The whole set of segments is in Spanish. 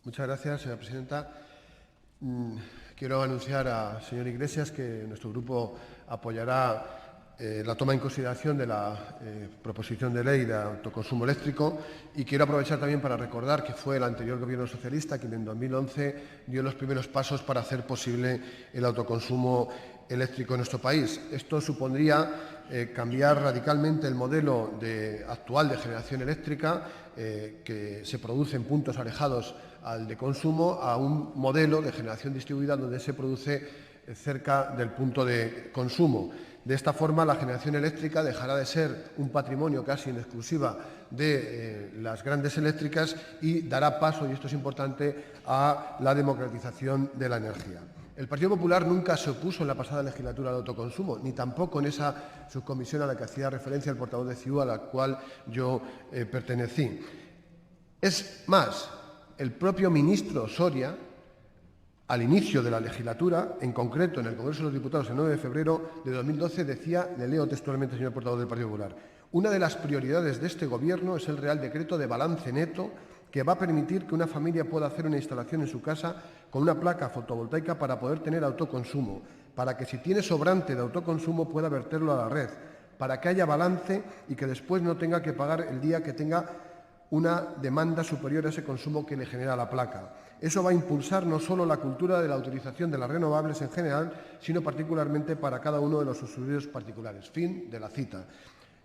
Muchas gracias, señora presidenta. Quiero anunciar al señor Iglesias que nuestro grupo apoyará la toma en consideración de la proposición de ley de autoconsumo eléctrico, y quiero aprovechar también para recordar que fue el anterior Gobierno socialista quien en 2011 dio los primeros pasos para hacer posible el autoconsumo eléctrico en nuestro país. Esto supondría cambiar radicalmente el modelo actual de generación eléctrica que se produce en puntos alejados al de consumo a un modelo de generación distribuida donde se produce cerca del punto de consumo. De esta forma, la generación eléctrica dejará de ser un patrimonio casi en exclusiva de las grandes eléctricas y dará paso, y esto es importante, a la democratización de la energía. El Partido Popular nunca se opuso en la pasada legislatura al autoconsumo, ni tampoco en esa subcomisión a la que hacía referencia el portavoz de CiU, a la cual yo pertenecí. Es más, el propio ministro Soria, al inicio de la legislatura, en concreto en el Congreso de los Diputados el 9 de febrero de 2012, decía, le leo textualmente, señor portavoz del Partido Popular: una de las prioridades de este Gobierno es el Real Decreto de balance neto que va a permitir que una familia pueda hacer una instalación en su casa con una placa fotovoltaica para poder tener autoconsumo, para que si tiene sobrante de autoconsumo pueda verterlo a la red, para que haya balance y que después no tenga que pagar el día que tenga una demanda superior a ese consumo que le genera la placa. Eso va a impulsar no solo la cultura de la utilización de las renovables en general, sino particularmente para cada uno de los usuarios particulares. Fin de la cita.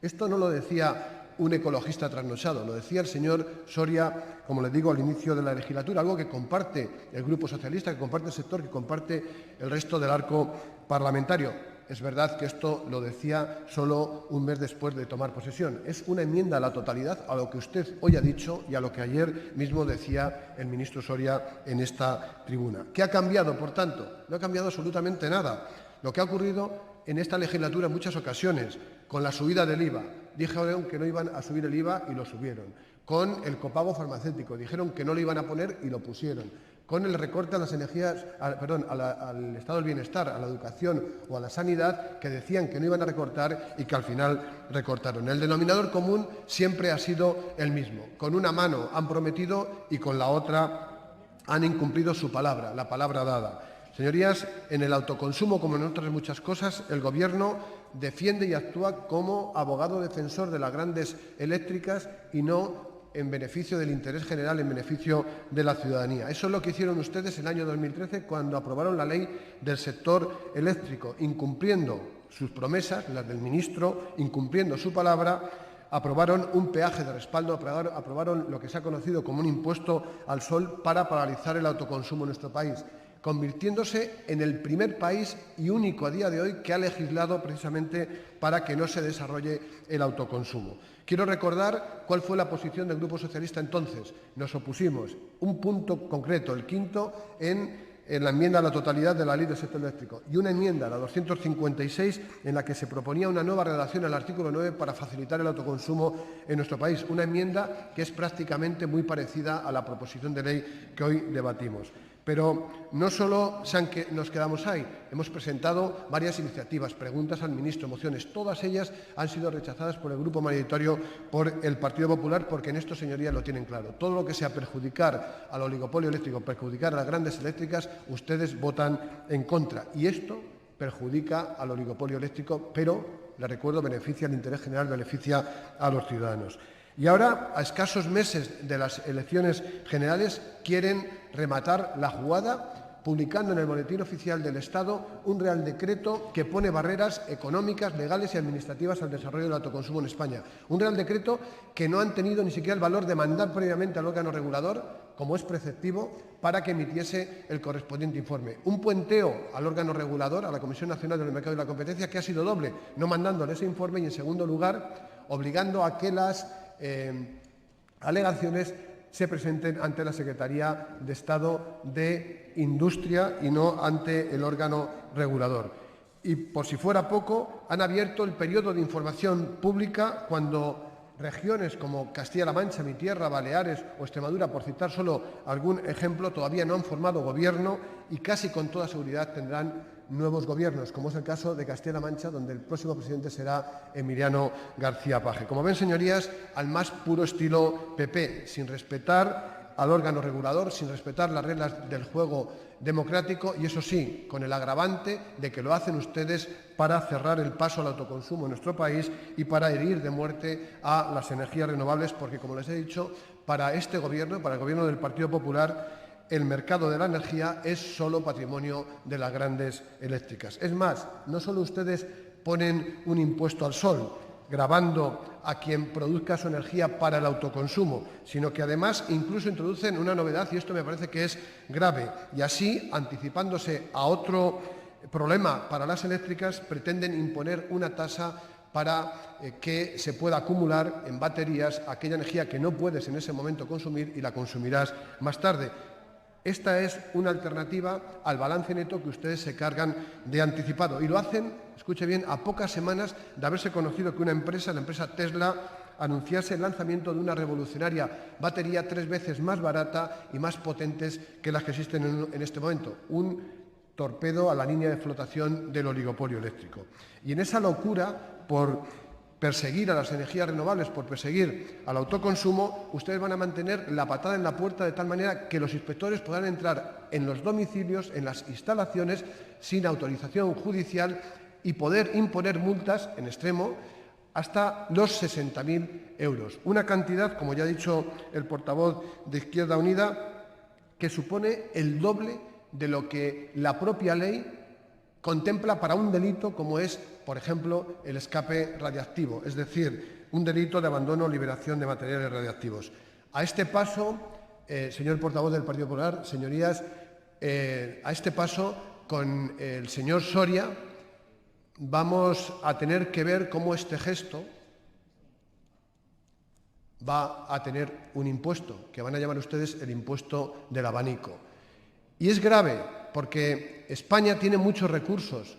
Esto no lo decía un ecologista trasnochado, lo decía el señor Soria, como les digo, al inicio de la legislatura, algo que comparte el Grupo Socialista, que comparte el sector, que comparte el resto del arco parlamentario. Es verdad que esto lo decía solo un mes después de tomar posesión. Es una enmienda a la totalidad a lo que usted hoy ha dicho y a lo que ayer mismo decía el ministro Soria en esta tribuna. ¿Qué ha cambiado, por tanto? No ha cambiado absolutamente nada. Lo que ha ocurrido en esta legislatura en muchas ocasiones, con la subida del IVA. Dijeron que no iban a subir el IVA y lo subieron. Con el copago farmacéutico. Dijeron que no lo iban a poner y lo pusieron. Con el recorte a las energías, al estado del bienestar, a la educación o a la sanidad, que decían que no iban a recortar y que al final recortaron. El denominador común siempre ha sido el mismo. Con una mano han prometido y con la otra han incumplido su palabra, la palabra dada. Señorías, en el autoconsumo, como en otras muchas cosas, el Gobierno defiende y actúa como abogado defensor de las grandes eléctricas y no en beneficio del interés general, en beneficio de la ciudadanía. Eso es lo que hicieron ustedes en el año 2013 cuando aprobaron la ley del sector eléctrico, incumpliendo sus promesas, las del ministro, incumpliendo su palabra. Aprobaron un peaje de respaldo, aprobaron lo que se ha conocido como un impuesto al sol para paralizar el autoconsumo en nuestro país, convirtiéndose en el primer país y único a día de hoy que ha legislado precisamente para que no se desarrolle el autoconsumo. Quiero recordar cuál fue la posición del Grupo Socialista entonces. Nos opusimos, un punto concreto, el quinto, en la enmienda a la totalidad de la Ley del Sector Eléctrico, y una enmienda, la 256, en la que se proponía una nueva redacción al artículo 9 para facilitar el autoconsumo en nuestro país. Una enmienda que es prácticamente muy parecida a la proposición de ley que hoy debatimos. Pero no solo nos quedamos ahí. Hemos presentado varias iniciativas, preguntas al ministro, mociones. Todas ellas han sido rechazadas por el grupo mayoritario, por el Partido Popular, porque en esto, señorías, lo tienen claro. Todo lo que sea perjudicar al oligopolio eléctrico, perjudicar a las grandes eléctricas, ustedes votan en contra. Y esto perjudica al oligopolio eléctrico, pero, les recuerdo, beneficia al interés general, beneficia a los ciudadanos. Y ahora, a escasos meses de las elecciones generales, quieren rematar la jugada publicando en el Boletín Oficial del Estado un Real Decreto que pone barreras económicas, legales y administrativas al desarrollo del autoconsumo en España. Un Real Decreto que no han tenido ni siquiera el valor de mandar previamente al órgano regulador, como es preceptivo, para que emitiese el correspondiente informe. Un puenteo al órgano regulador, a la Comisión Nacional del Mercado y la Competencia, que ha sido doble, no mandándole ese informe y, en segundo lugar, obligando a que las alegaciones se presenten ante la Secretaría de Estado de Industria y no ante el órgano regulador. Y, por si fuera poco, han abierto el periodo de información pública cuando regiones como Castilla-La Mancha, mi tierra, Baleares o Extremadura, por citar solo algún ejemplo, todavía no han formado gobierno y casi con toda seguridad tendrán nuevos gobiernos, como es el caso de Castilla-La Mancha, donde el próximo presidente será Emiliano García Paje. Como ven, señorías, al más puro estilo PP, sin respetar al órgano regulador sin respetar las reglas del juego democrático y, eso sí, con el agravante de que lo hacen ustedes para cerrar el paso al autoconsumo en nuestro país y para herir de muerte a las energías renovables, porque, como les he dicho, para este Gobierno, para el Gobierno del Partido Popular, el mercado de la energía es solo patrimonio de las grandes eléctricas. Es más, no solo ustedes ponen un impuesto al sol, gravando a quien produzca su energía para el autoconsumo, sino que además incluso introducen una novedad, y esto me parece que es grave, y así, anticipándose a otro problema para las eléctricas, pretenden imponer una tasa para que se pueda acumular en baterías aquella energía que no puedes en ese momento consumir y la consumirás más tarde. Esta es una alternativa al balance neto que ustedes se cargan de anticipado. Y lo hacen, escuche bien, a pocas semanas de haberse conocido que una empresa, la empresa Tesla, anunciase el lanzamiento de una revolucionaria batería 3 veces más barata y más potentes que las que existen en este momento. Un torpedo a la línea de flotación del oligopolio eléctrico. Y en esa locura por perseguir a las energías renovables, por perseguir al autoconsumo, ustedes van a mantener la patada en la puerta de tal manera que los inspectores podrán entrar en los domicilios, en las instalaciones, sin autorización judicial y poder imponer multas, en extremo, hasta los 60.000 euros. Una cantidad, como ya ha dicho el portavoz de Izquierda Unida, que supone el doble de lo que la propia ley contempla para un delito como es, por ejemplo, el escape radiactivo, es decir, un delito de abandono o liberación de materiales radiactivos. A este paso, señor portavoz del Partido Popular, señorías, a este paso, con el señor Soria, vamos a tener que ver cómo este gesto va a tener un impuesto, que van a llamar ustedes el impuesto del abanico. Y es grave, porque España tiene muchos recursos,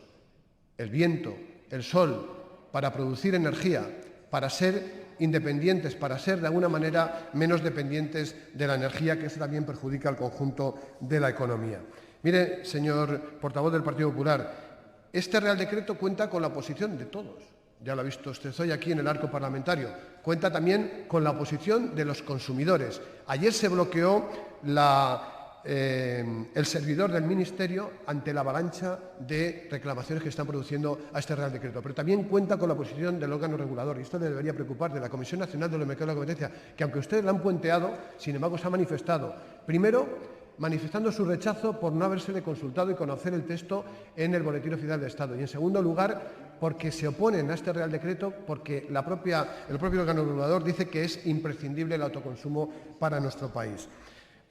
el viento, el sol, para producir energía, para ser independientes, para ser de alguna manera menos dependientes de la energía, que eso también perjudica al conjunto de la economía. Mire, señor portavoz del Partido Popular, este Real Decreto cuenta con la oposición de todos. Ya lo ha visto usted hoy aquí en el arco parlamentario. Cuenta también con la oposición de los consumidores. Ayer se bloqueó el servidor del Ministerio ante la avalancha de reclamaciones que están produciendo a este Real Decreto. Pero también cuenta con la posición del órgano regulador, y esto le debería preocupar, de la Comisión Nacional de los Mercados de la Competencia, que aunque ustedes la han puenteado, sin embargo se ha manifestado. Primero, manifestando su rechazo por no habérsele consultado y conocer el texto en el Boletín Oficial de Estado. Y, en segundo lugar, porque se oponen a este Real Decreto, porque el propio órgano regulador dice que es imprescindible el autoconsumo para nuestro país.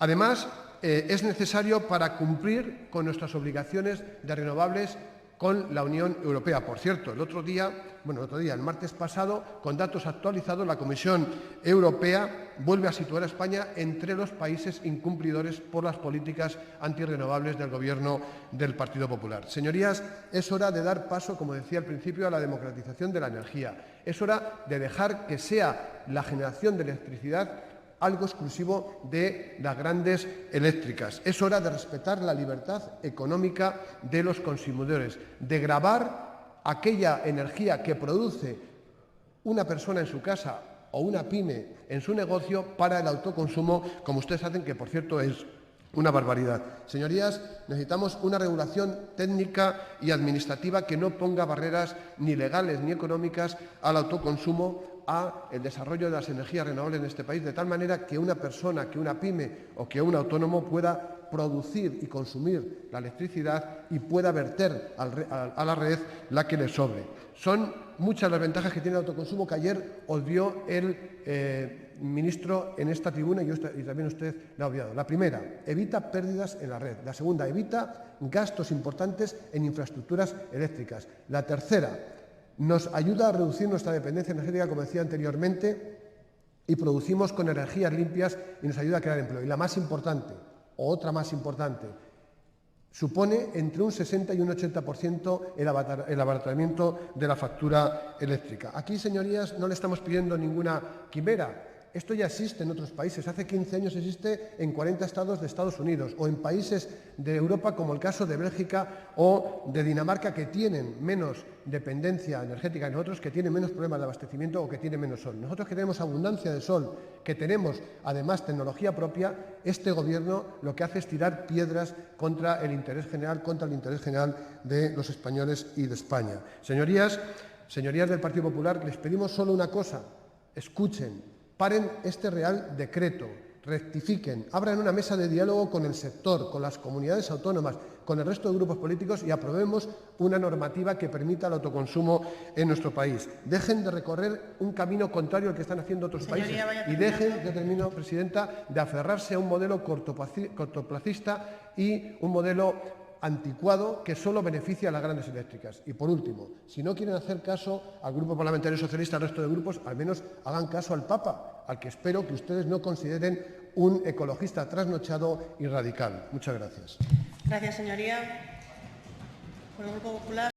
Además, es necesario para cumplir con nuestras obligaciones de renovables con la Unión Europea. Por cierto, el martes pasado, con datos actualizados, la Comisión Europea vuelve a situar a España entre los países incumplidores por las políticas antirrenovables del Gobierno del Partido Popular. Señorías, es hora de dar paso, como decía al principio, a la democratización de la energía. Es hora de dejar que sea la generación de electricidad algo exclusivo de las grandes eléctricas. Es hora de respetar la libertad económica de los consumidores, de gravar aquella energía que produce una persona en su casa o una pyme en su negocio para el autoconsumo, como ustedes hacen, que por cierto es una barbaridad. Señorías, necesitamos una regulación técnica y administrativa que no ponga barreras ni legales ni económicas al autoconsumo, a el desarrollo de las energías renovables en este país, de tal manera que una persona, que una pyme o que un autónomo pueda producir y consumir la electricidad y pueda verter a la red la que le sobre. Son muchas las ventajas que tiene el autoconsumo, que ayer obvió el ministro en esta tribuna y también usted la ha obviado. La primera, evita pérdidas en la red. La segunda, evita gastos importantes en infraestructuras eléctricas. La tercera, nos ayuda a reducir nuestra dependencia energética, como decía anteriormente, y producimos con energías limpias y nos ayuda a crear empleo. Y la más importante, o otra más importante, supone entre un 60 y un 80% el abaratamiento de la factura eléctrica. Aquí, señorías, no le estamos pidiendo ninguna quimera. Esto ya existe en otros países. Hace 15 años existe en 40 estados de Estados Unidos o en países de Europa como el caso de Bélgica o de Dinamarca, que tienen menos dependencia energética que nosotros, que tienen menos problemas de abastecimiento o que tienen menos sol. Nosotros, que tenemos abundancia de sol, que tenemos además tecnología propia, este Gobierno lo que hace es tirar piedras contra el interés general, de los españoles y de España. Señorías del Partido Popular, les pedimos solo una cosa: escuchen. Paren este Real Decreto, rectifiquen, abran una mesa de diálogo con el sector, con las comunidades autónomas, con el resto de grupos políticos y aprobemos una normativa que permita el autoconsumo en nuestro país. Dejen de recorrer un camino contrario al que están haciendo otros países y dejen, ya termino, Presidenta, de aferrarse a un modelo cortoplacista y un modelo anticuado que solo beneficia a las grandes eléctricas. Y, por último, si no quieren hacer caso al Grupo Parlamentario Socialista, al resto de grupos, al menos hagan caso al Papa, al que espero que ustedes no consideren un ecologista trasnochado y radical. Muchas gracias. Gracias, señoría. Por el Grupo Popular.